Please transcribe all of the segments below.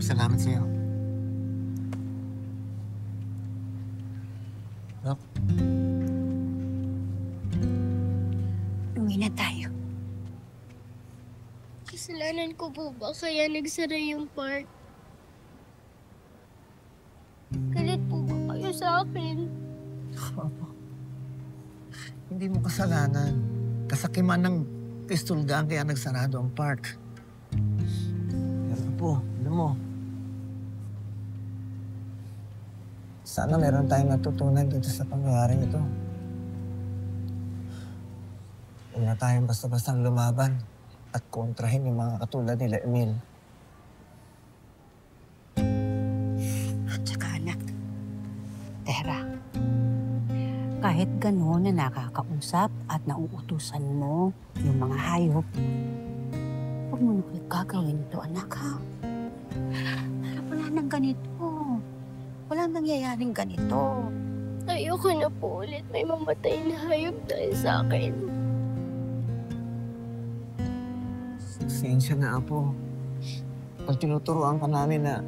Salamat sa'yo. Rock? Uwi na tayo. Kasalanan ko po ba kaya nagsara yung park? Galit po ba kayo sa akin? Opo. Hindi mo kasalanan. Kasakiman ng pistol gun kaya nagsarado ang park. Pero po, alam mo, sana meron tayong natutunan dito sa pangyayaring ito. Huwag na tayong basta-bastang lumaban at kontrahin yung mga katulad nila Emil. At saka anak, Tera, kahit gano'n na nakakausap at nauutusan mo yung mga hayop, huwag mo na ulit gagawin ito, anak, ha? Para wala nang ganito. Wala nangyayaring ganito. Ayoko na po ulit may mamatay na hayop dahil sa akin. Pasensya na, Apo. Pag tinuturoan ka namin na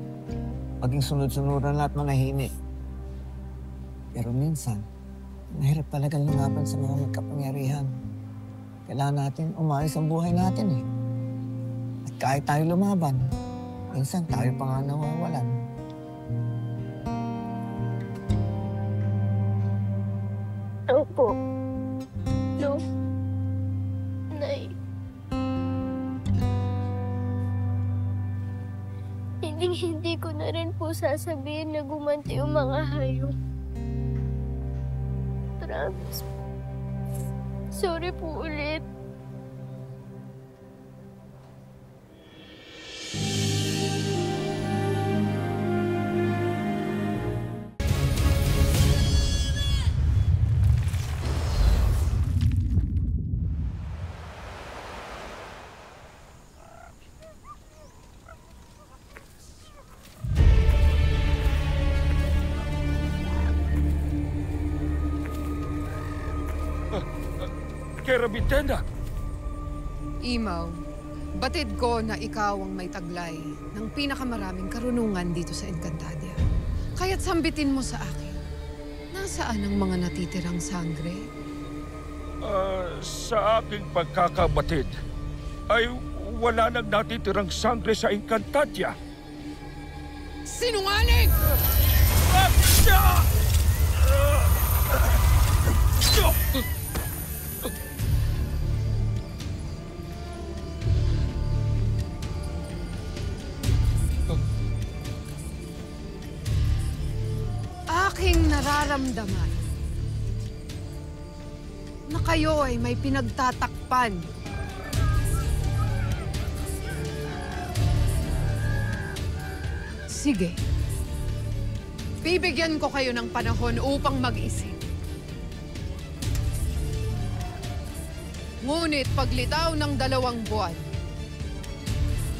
maging sunod-sunuran at manahimik. Pero minsan, mahirap talaga lumaban sa mga magkapangyarihan. Kailangan natin umayos ang buhay natin eh. At kahit tayo lumaban, minsan tayo pa nga nawawalan. Opo. No. Nay. Hindi ko na rin po sasabihin na gumanti yung mga hayop. Promise. Sorry po ulit. Kera Bitenda! Imaw, batid ko na ikaw ang may taglay ng pinakamaraming karunungan dito sa Encantadia. Kaya't sambitin mo sa akin, nasaan ang mga natitirang sangre? Sa aking pagkakabatid, ay wala nang natitirang sangre sa Encantadia. Sinungaling! Aking nararamdaman na kayo ay may pinagtatakpan. Sige. Bibigyan ko kayo ng panahon upang mag-isip. Ngunit paglitaw ng 2 buwan,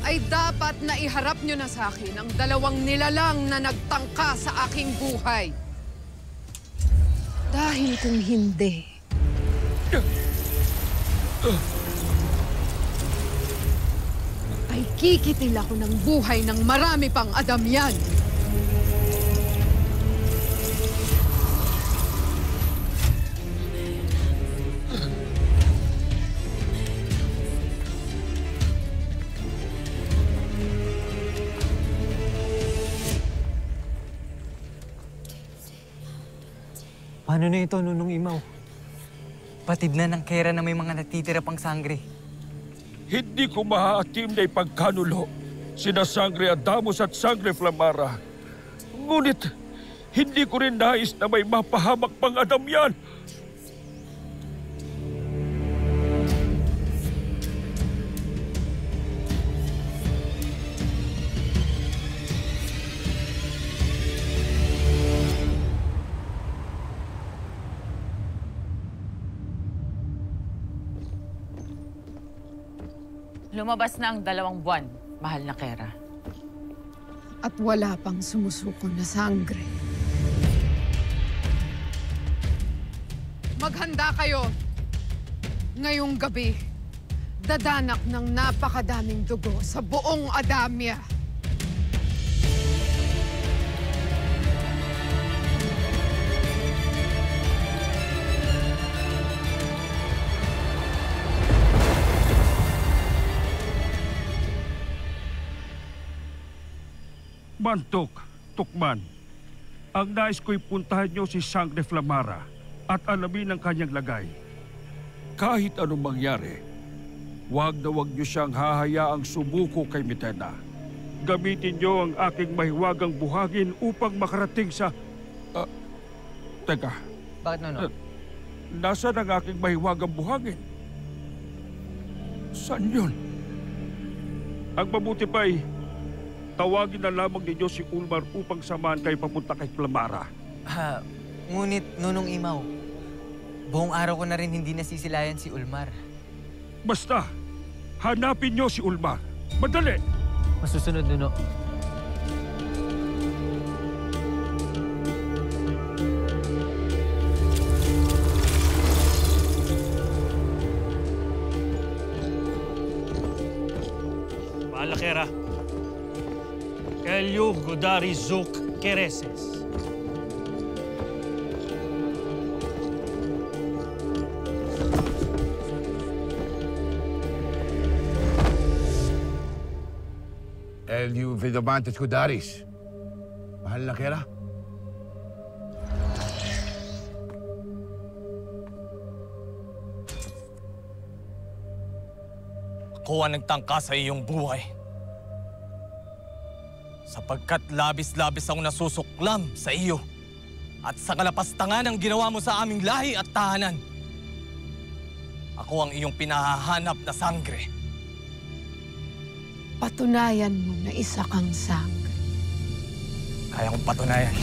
ay dapat na iharap nyo na sa akin ang 2 nilalang na nagtangka sa aking buhay. Dahil kung hindi, ay kikitil ako ng buhay ng marami pang Adamyan. Paano na ito, Nunong Imaw? Patid na ng Kera na may mga natitira pang sangre. Hindi ko mahaatim na ipagkanulo sina Sangre Adamos at Sangre Flamara. Ngunit, hindi ko rin nais na may mapahamak pang Adamyan. Lumabas na ang 2 buwan, mahal na Kera. At wala pang sumusuko na sangre. Maghanda kayo. Ngayong gabi, dadanak ng napakadaming dugo sa buong Adamia. Mantok, Tukman, ang nais ko'y puntahan niyo si Sangre Flamara at alamin ang kanyang lagay. Kahit anong mangyari, wag na wag niyo siyang hahayaang sumuko kay Mitena. Gamitin niyo ang aking mahiwagang buhangin upang makarating sa... Teka, Bakit, Nono? nasaan ang aking mahiwagang buhangin? Saan yun? Ang mabuti pa'y tawagin na lamang ninyo si Ulmar upang samahan kayo papunta kay Flamara. Ngunit, Nunong Imaw, buong araw ko na rin hindi nasisilayan si Ulmar. Basta, hanapin niyo si Ulmar. Madali! Masusunod, Nuno. Malakera. Kelyo Godari Zuk Kereses. Elio Vidamantes Kudaris. Mahal na Kera? Ako ang nagtangka sa iyong buhay. Sapagkat labis-labis akong nasusuklam sa iyo at sa kalapastangan ang ginawa mo sa aming lahi at tahanan. Ako ang iyong pinahahanap na sangre. Patunayan mo na isa kang sangre. Kaya kong patunayan.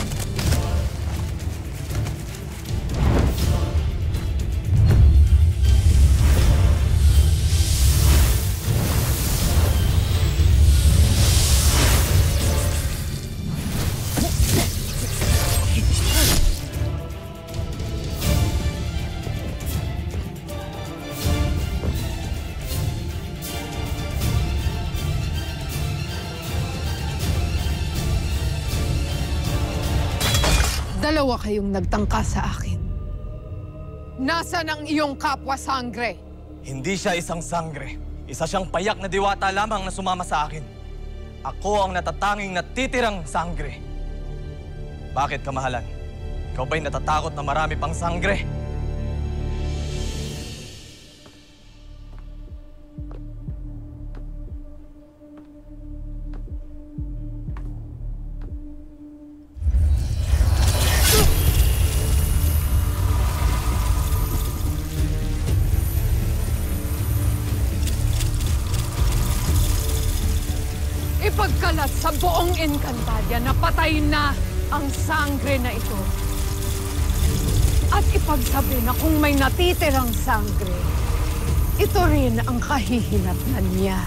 Dalawa kayong nagtangka sa akin. Nasaan ang iyong kapwa sangre? Hindi siya isang sangre. Isa siyang payak na diwata lamang na sumama sa akin. Ako ang natatanging natitirang sangre. Bakit, kamahalan? Ikaw ba'y natatakot na marami pang sangre? Ipagkalat sa buong Encantadia na patay na ang sangre na ito. At ipagsabi na kung may natitirang sangre, ito rin ang kahihinatnan niya.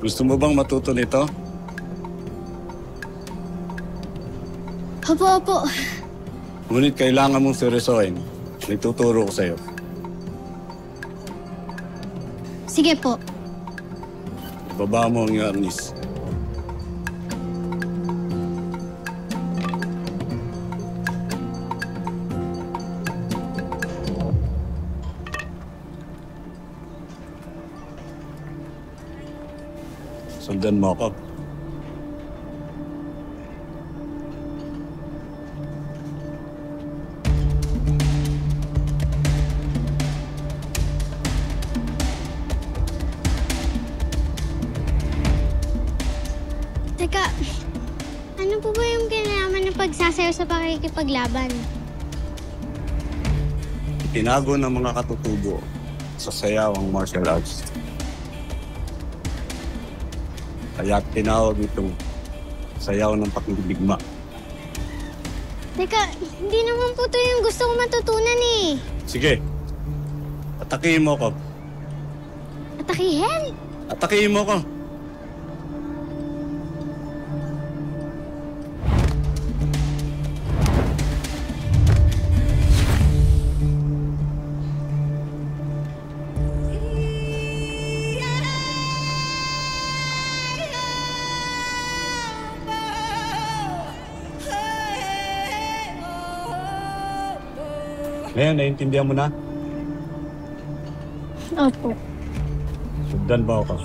Gusto mo bang matuto nito? Opo. Ngunit kailangan mong seryosohin. May tuturo ko sa'yo. Sige po. Ibaba mo ang arnis. Sundan mo ako. Teka, ano po ba yung kinalaman ng pagsasayaw sa pakikipaglaban? Tinago ng mga katutubo sa sayaw ang martial arts. Kaya tinawag itong sayaw ng pakikiligma. Teka, hindi naman po ito yung gusto ko matutunan eh. Sige, atakihin mo ko. Atakihin? Atakihin mo ko. Ngayon, naiintindihan mo na? Opo. Sundan ba ako?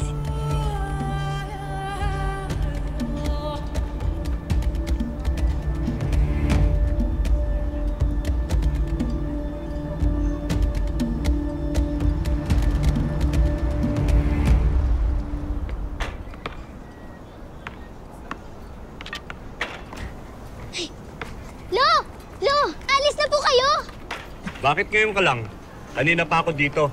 Lo! Alis na po kayo! Bakit ngayon ka lang? Kanina pa ako dito.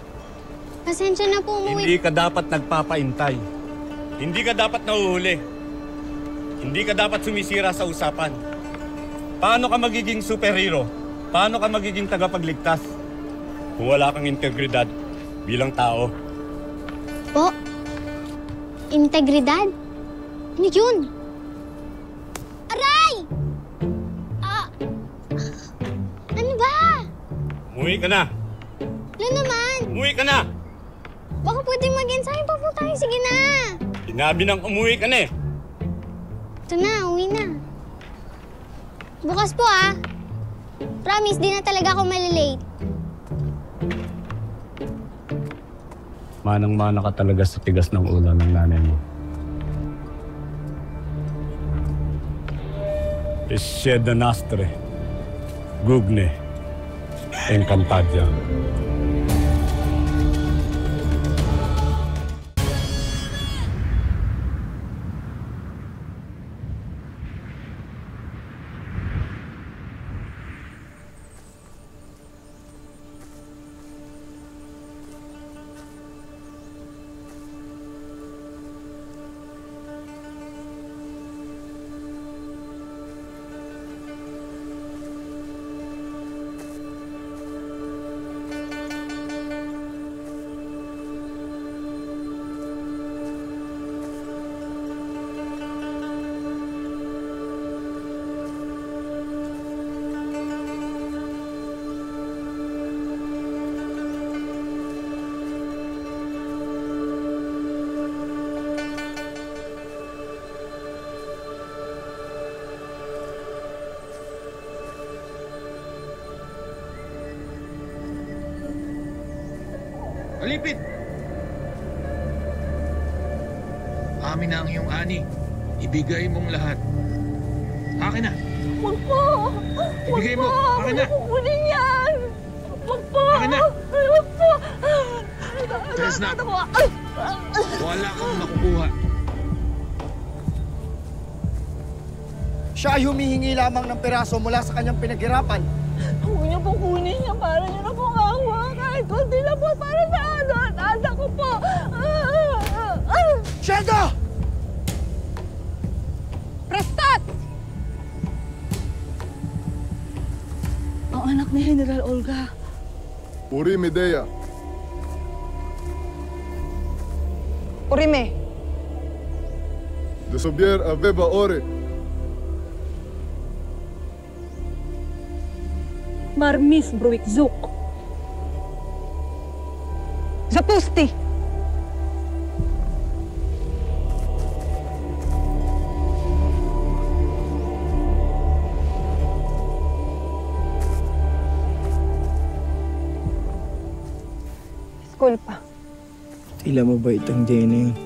Pasensya na po, umuwi. Hindi ka dapat nagpapaintay. Hindi ka dapat nahuhuli. Hindi ka dapat sumisira sa usapan. Paano ka magiging superhero? Paano ka magiging tagapagligtas? Kung wala kang integridad bilang tao. Po? Integridad? Ano yun? Aray! Ano ba? Umuwi ka na! Lo naman! Umuwi ka na! Baka pwede mag-ensayo pa po tayo. Sige na! Sinabi nang umuwi ka na eh! Ito na, uwi na. Bukas po ah. Promise, di na talaga ako malilate. Manang-mana ka talaga sa tigas ng ulo ng nanay mo. Sieda Nastre, Gugne, Encantadia. Alipit! Amin na ang iyong ani. Ibigay mong lahat. Akin na. Huwag po! Ibigay mo. Akin na. Kukunin yan! Huwag po! Akin na. Huwag po! Tres na. Wala kang makukuha. Siya ay humihingi lamang ng piraso mula sa kanyang pinaghirapan. Huwag niyo po kunin yan. Para niyo na po kawa. Kahit konti na po para sa anak ko po. Shelda! Prestat! Ang anak ni General Olga. Uri Medea. Urime, de Sobier Aveva Ore. Marmis Bruikzuk. Zapusti! Disculpa. Tila mabait ang DNA yun.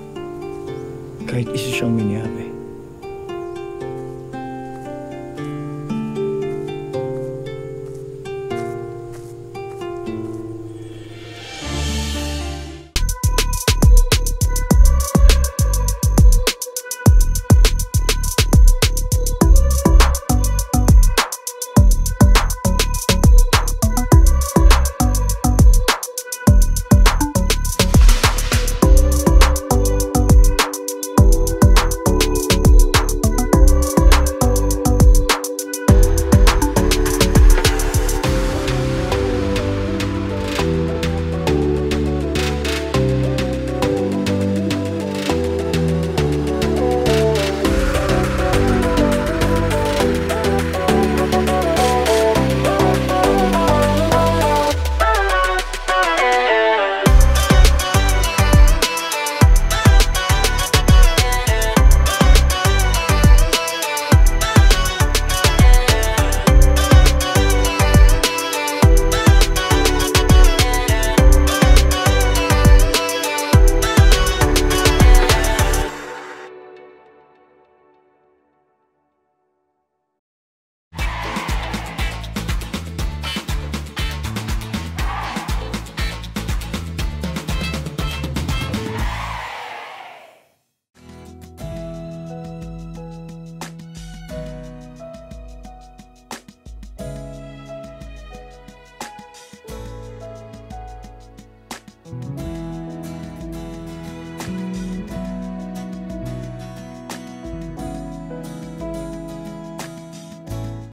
Kahit isa siyang minyabi.